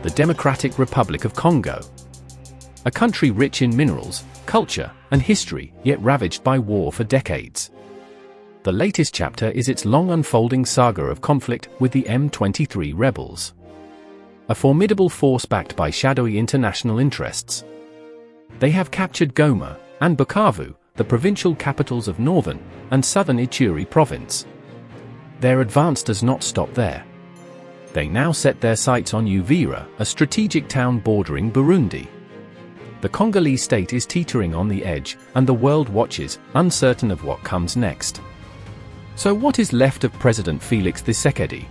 the Democratic Republic of Congo. A country rich in minerals, culture, and history, yet ravaged by war for decades. The latest chapter is its long unfolding saga of conflict with the M23 rebels. A formidable force backed by shadowy international interests. They have captured Goma and Bukavu, the provincial capitals of northern and southern Ituri province. Their advance does not stop there. They now set their sights on Uvira, a strategic town bordering Burundi. The Congolese state is teetering on the edge, and the world watches, uncertain of what comes next. So what is left of President Felix Tshisekedi?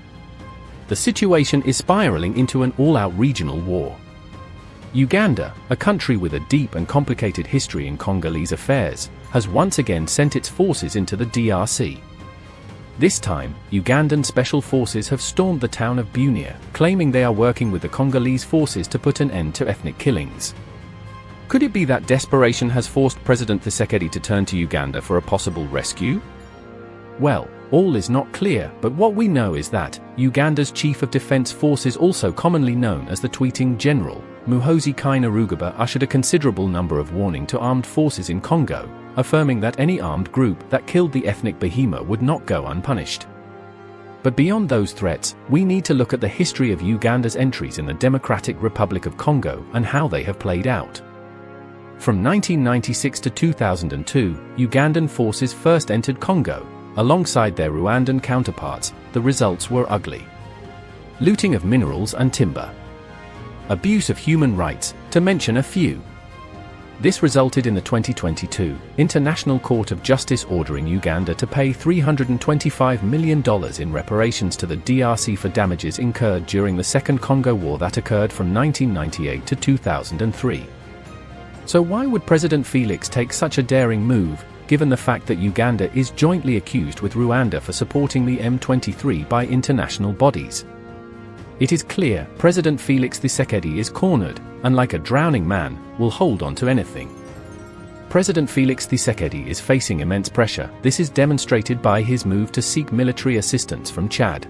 The situation is spiraling into an all-out regional war. Uganda, a country with a deep and complicated history in Congolese affairs, has once again sent its forces into the DRC. This time, Ugandan special forces have stormed the town of Bunia, claiming they are working with the Congolese forces to put an end to ethnic killings. Could it be that desperation has forced President Tshisekedi to turn to Uganda for a possible rescue? Well, all is not clear, but what we know is that Uganda's Chief of Defense Forces, also commonly known as the Tweeting General, Muhoozi Kainerugaba, ushered a considerable number of warning to armed forces in Congo, affirming that any armed group that killed the ethnic behemoth would not go unpunished. But beyond those threats, we need to look at the history of Uganda's entries in the Democratic Republic of Congo and how they have played out. From 1996 to 2002, Ugandan forces first entered Congo. Alongside their Rwandan counterparts, the results were ugly. Looting of minerals and timber. Abuse of human rights, to mention a few. This resulted in the 2022 International Court of Justice ordering Uganda to pay $325 million in reparations to the DRC for damages incurred during the Second Congo War that occurred from 1998 to 2003. So why would President Felix take such a daring move, given the fact that Uganda is jointly accused with Rwanda for supporting the M23 by international bodies? It is clear President Felix Tshisekedi is cornered, and like a drowning man, will hold on to anything. President Felix Tshisekedi is facing immense pressure. This is demonstrated by his move to seek military assistance from Chad,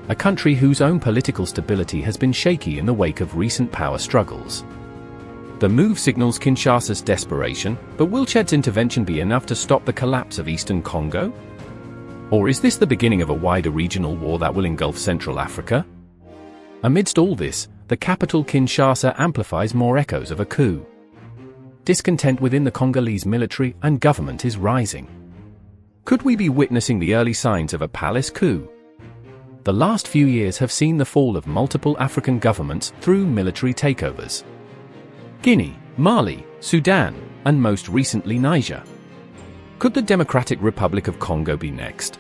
a country whose own political stability has been shaky in the wake of recent power struggles. The move signals Kinshasa's desperation, but will Chad's intervention be enough to stop the collapse of Eastern Congo? Or is this the beginning of a wider regional war that will engulf Central Africa? Amidst all this, the capital Kinshasa amplifies more echoes of a coup. Discontent within the Congolese military and government is rising. Could we be witnessing the early signs of a palace coup? The last few years have seen the fall of multiple African governments through military takeovers. Guinea, Mali, Sudan, and most recently Niger. Could the Democratic Republic of Congo be next?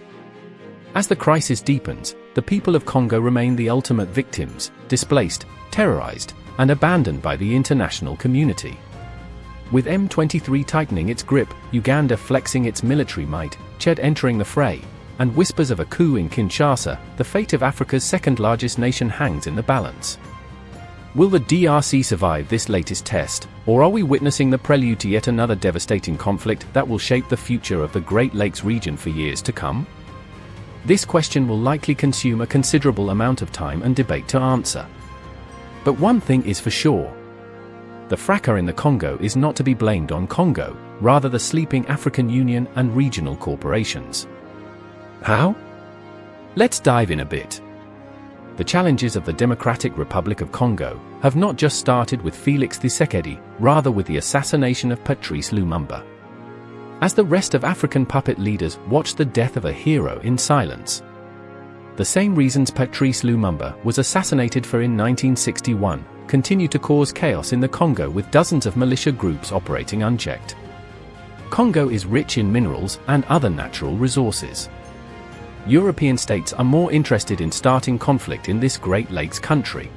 As the crisis deepens, the people of Congo remain the ultimate victims, displaced, terrorized, and abandoned by the international community. With M23 tightening its grip, Uganda flexing its military might, Chad entering the fray, and whispers of a coup in Kinshasa, the fate of Africa's second-largest nation hangs in the balance. Will the DRC survive this latest test, or are we witnessing the prelude to yet another devastating conflict that will shape the future of the Great Lakes region for years to come? This question will likely consume a considerable amount of time and debate to answer. But one thing is for sure. The fracas in the Congo is not to be blamed on Congo, rather the sleeping African Union and regional corporations. How? Let's dive in a bit. The challenges of the Democratic Republic of Congo have not just started with Felix Tshisekedi, rather with the assassination of Patrice Lumumba. As the rest of African puppet leaders watched the death of a hero in silence. The same reasons Patrice Lumumba was assassinated for in 1961 continue to cause chaos in the Congo, with dozens of militia groups operating unchecked. Congo is rich in minerals and other natural resources. European states are more interested in starting conflict in this Great Lakes country.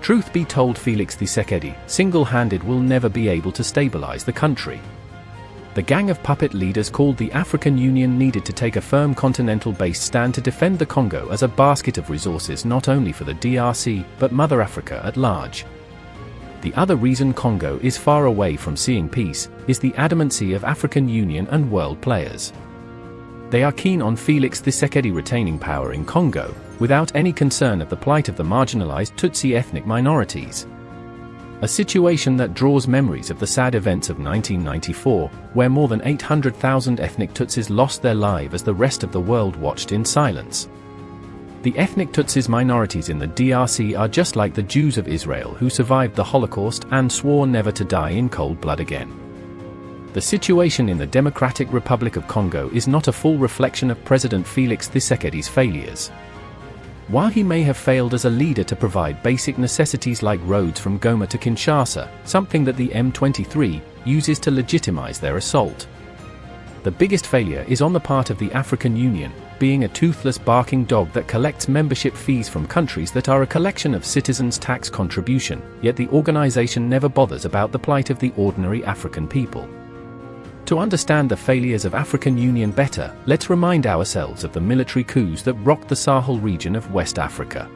Truth be told, Felix Tshisekedi, single-handed, will never be able to stabilize the country. The gang of puppet leaders called the African Union needed to take a firm continental-based stand to defend the Congo as a basket of resources not only for the DRC, but Mother Africa at large. The other reason Congo is far away from seeing peace is the adamancy of African Union and world players. They are keen on Felix Tshisekedi retaining power in Congo, without any concern of the plight of the marginalized Tutsi ethnic minorities. A situation that draws memories of the sad events of 1994, where more than 800,000 ethnic Tutsis lost their lives as the rest of the world watched in silence. The ethnic Tutsis minorities in the DRC are just like the Jews of Israel who survived the Holocaust and swore never to die in cold blood again. The situation in the Democratic Republic of Congo is not a full reflection of President Felix Tshisekedi's failures. While he may have failed as a leader to provide basic necessities like roads from Goma to Kinshasa, something that the M23 uses to legitimize their assault. The biggest failure is on the part of the African Union, being a toothless barking dog that collects membership fees from countries that are a collection of citizens' tax contribution, yet the organization never bothers about the plight of the ordinary African people. To understand the failures of African Union better, let's remind ourselves of the military coups that rocked the Sahel region of West Africa.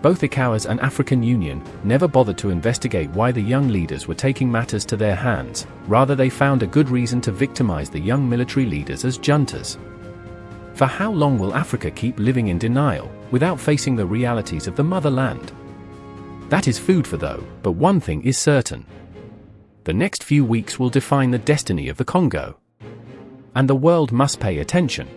Both ECOWAS and African Union never bothered to investigate why the young leaders were taking matters to their hands, rather they found a good reason to victimize the young military leaders as juntas. For how long will Africa keep living in denial, without facing the realities of the motherland? That is food for thought, but one thing is certain. The next few weeks will define the destiny of the Congo. And the world must pay attention.